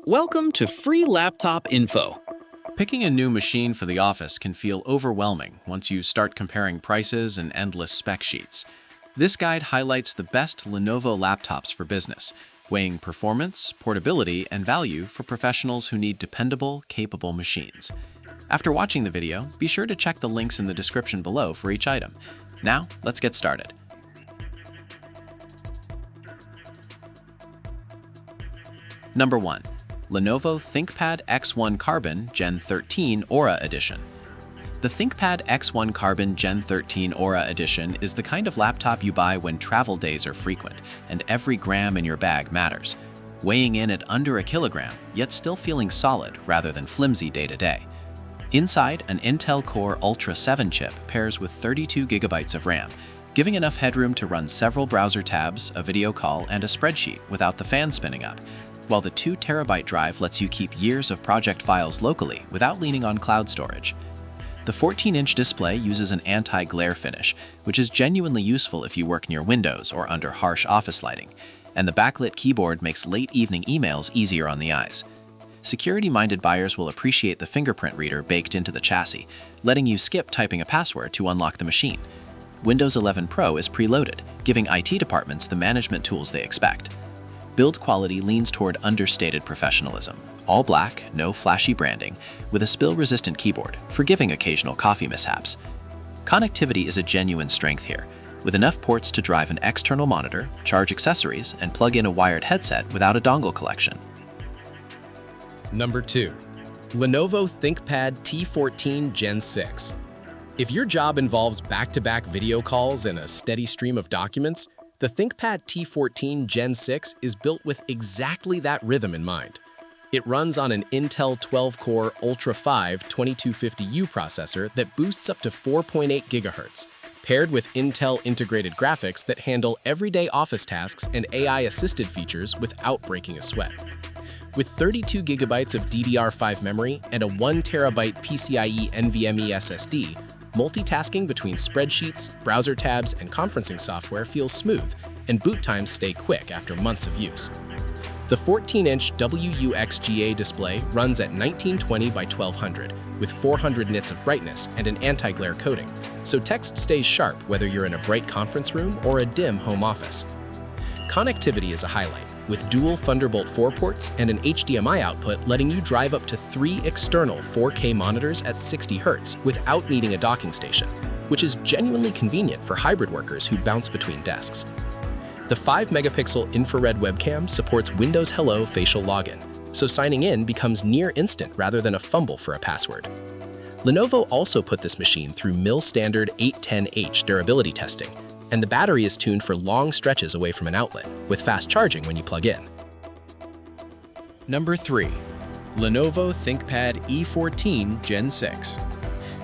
Welcome to Free Laptop Info. Picking a new machine for the office can feel overwhelming once you start comparing prices and endless spec sheets. This guide highlights the best Lenovo laptops for business, weighing performance, portability, and value for professionals who need dependable, capable machines. After watching the video, be sure to check the links in the description below for each item. Now, let's get started. Number 1. Lenovo ThinkPad X1 Carbon Gen 13 Aura Edition. The ThinkPad X1 Carbon Gen 13 Aura Edition is the kind of laptop you buy when travel days are frequent and every gram in your bag matters, weighing in at under a kilogram, yet still feeling solid rather than flimsy day to day. Inside, an Intel Core Ultra 7 chip pairs with 32 GB of RAM, giving enough headroom to run several browser tabs, a video call, and a spreadsheet without the fan spinning up, while the 2 TB drive lets you keep years of project files locally without leaning on cloud storage. The 14-inch display uses an anti-glare finish, which is genuinely useful if you work near windows or under harsh office lighting, and the backlit keyboard makes late-evening emails easier on the eyes. Security-minded buyers will appreciate the fingerprint reader baked into the chassis, letting you skip typing a password to unlock the machine. Windows 11 Pro is preloaded, giving IT departments the management tools they expect. Build quality leans toward understated professionalism. All black, no flashy branding, with a spill-resistant keyboard, forgiving occasional coffee mishaps. Connectivity is a genuine strength here, with enough ports to drive an external monitor, charge accessories, and plug in a wired headset without a dongle collection. Number 2. Lenovo ThinkPad T14 Gen 6. If your job involves back-to-back video calls and a steady stream of documents, the ThinkPad T14 Gen 6 is built with exactly that rhythm in mind. It runs on an Intel 12-core Ultra 5 2250U processor that boosts up to 4.8 GHz, paired with Intel integrated graphics that handle everyday office tasks and AI-assisted features without breaking a sweat. With 32 GB of DDR5 memory and a 1 TB PCIe NVMe SSD, multitasking between spreadsheets, browser tabs, and conferencing software feels smooth, and boot times stay quick after months of use. The 14-inch WUXGA display runs at 1920 by 1200 with 400 nits of brightness and an anti-glare coating, so text stays sharp whether you're in a bright conference room or a dim home office. Connectivity is a highlight, with dual Thunderbolt 4 ports and an HDMI output letting you drive up to 3 external 4K monitors at 60 Hz without needing a docking station, which is genuinely convenient for hybrid workers who bounce between desks. The 5-megapixel infrared webcam supports Windows Hello facial login, so signing in becomes near instant rather than a fumble for a password. Lenovo also put this machine through mil-standard 810H durability testing, and the battery is tuned for long stretches away from an outlet, with fast charging when you plug in. Number 3. Lenovo ThinkPad E14 Gen 6.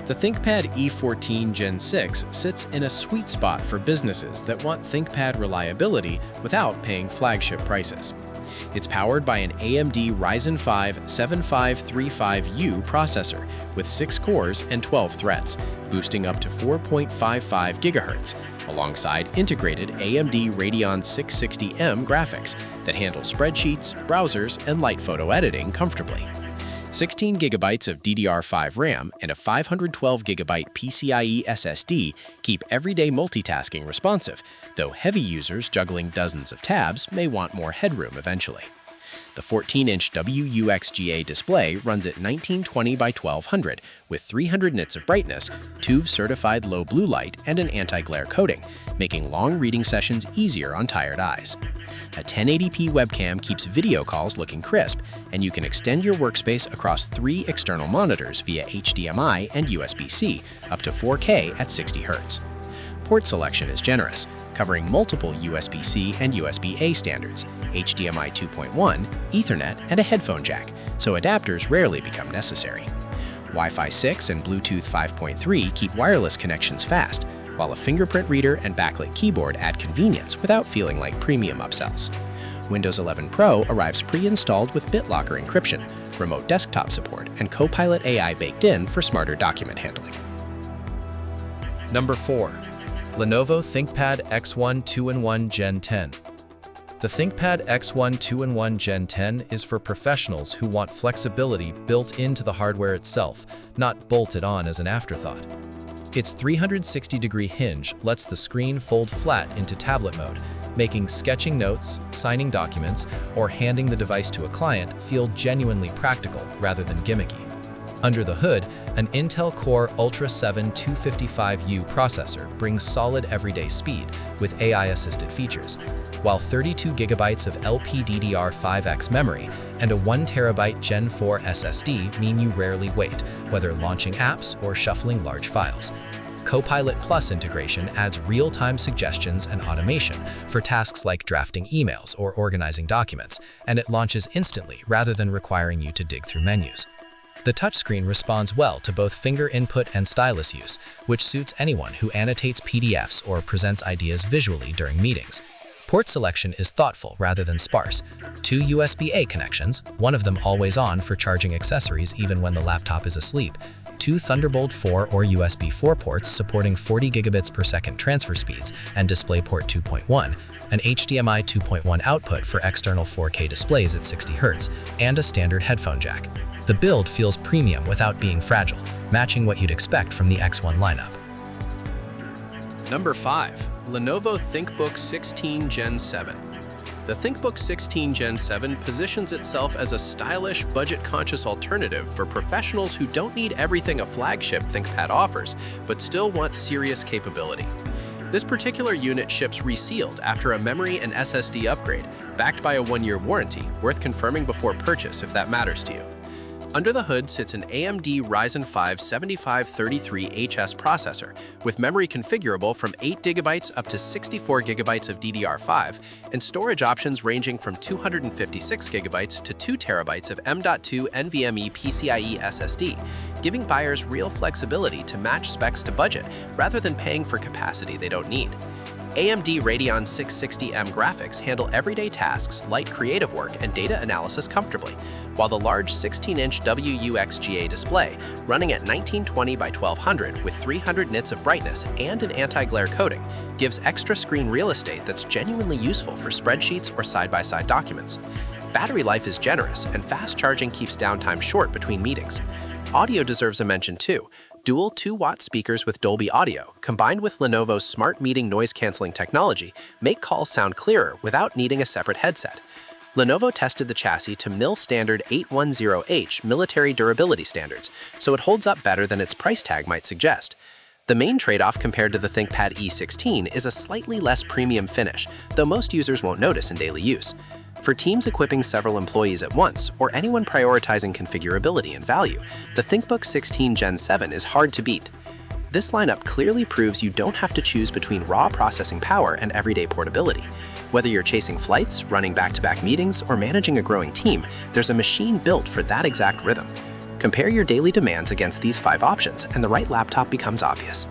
The ThinkPad E14 Gen 6 sits in a sweet spot for businesses that want ThinkPad reliability without paying flagship prices. It's powered by an AMD Ryzen 5 7535U processor with 6 cores and 12 threads, boosting up to 4.55 GHz, alongside integrated AMD Radeon 660M graphics that handle spreadsheets, browsers, and light photo editing comfortably. 16 GB of DDR5 RAM and a 512 GB PCIe SSD keep everyday multitasking responsive, though heavy users juggling dozens of tabs may want more headroom eventually. The 14-inch WUXGA display runs at 1920 by 1200 with 300 nits of brightness, TÜV-certified low blue light, and an anti-glare coating, making long reading sessions easier on tired eyes. A 1080p webcam keeps video calls looking crisp, and you can extend your workspace across 3 external monitors via HDMI and USB-C up to 4K at 60 Hz. Port selection is generous, covering multiple USB-C and USB-A standards, HDMI 2.1, Ethernet, and a headphone jack, so adapters rarely become necessary. Wi-Fi 6 and Bluetooth 5.3 keep wireless connections fast, while a fingerprint reader and backlit keyboard add convenience without feeling like premium upsells. Windows 11 Pro arrives pre-installed with BitLocker encryption, remote desktop support, and Copilot AI baked in for smarter document handling. Number 4. Lenovo ThinkPad X1 2-in-1 Gen 10. The ThinkPad X1 2-in-1 Gen 10 is for professionals who want flexibility built into the hardware itself, not bolted on as an afterthought. Its 360-degree hinge lets the screen fold flat into tablet mode, making sketching notes, signing documents, or handing the device to a client feel genuinely practical rather than gimmicky. Under the hood, an Intel Core Ultra 7 255U processor brings solid everyday speed with AI-assisted features, while 32 GB of LPDDR5X memory and a 1 TB Gen 4 SSD mean you rarely wait, whether launching apps or shuffling large files. Copilot Plus integration adds real-time suggestions and automation for tasks like drafting emails or organizing documents, and it launches instantly rather than requiring you to dig through menus. The touchscreen responds well to both finger input and stylus use, which suits anyone who annotates PDFs or presents ideas visually during meetings. Port selection is thoughtful rather than sparse. 2 USB-A connections, one of them always on for charging accessories even when the laptop is asleep, 2 Thunderbolt 4 or USB 4 ports supporting 40 gigabits per second transfer speeds and DisplayPort 2.1, an HDMI 2.1 output for external 4K displays at 60 Hz, and a standard headphone jack. The build feels premium without being fragile, matching what you'd expect from the X1 lineup. Number 5. Lenovo ThinkBook 16 Gen 7. The ThinkBook 16 Gen 7 positions itself as a stylish, budget-conscious alternative for professionals who don't need everything a flagship ThinkPad offers, but still want serious capability. This particular unit ships resealed after a memory and SSD upgrade, backed by a 1-year warranty, worth confirming before purchase if that matters to you. Under the hood sits an AMD Ryzen 5 7533HS processor, with memory configurable from 8 GB up to 64 GB of DDR5, and storage options ranging from 256 GB to 2 TB of M.2 NVMe PCIe SSD, giving buyers real flexibility to match specs to budget rather than paying for capacity they don't need. AMD Radeon 660M graphics handle everyday tasks, light creative work, and data analysis comfortably, while the large 16-inch WUXGA display, running at 1920 by 1200 with 300 nits of brightness and an anti-glare coating, gives extra screen real estate that's genuinely useful for spreadsheets or side-by-side documents. Battery life is generous, and fast charging keeps downtime short between meetings. Audio deserves a mention too. Dual 2-watt speakers with Dolby Audio, combined with Lenovo's smart meeting noise-canceling technology, make calls sound clearer without needing a separate headset. Lenovo tested the chassis to mil-standard 810H military durability standards, so it holds up better than its price tag might suggest. The main trade-off compared to the ThinkPad E16 is a slightly less premium finish, though most users won't notice in daily use. For teams equipping several employees at once, or anyone prioritizing configurability and value, the ThinkBook 16 Gen 7 is hard to beat. This lineup clearly proves you don't have to choose between raw processing power and everyday portability. Whether you're chasing flights, running back-to-back meetings, or managing a growing team, there's a machine built for that exact rhythm. Compare your daily demands against these 5 options, and the right laptop becomes obvious.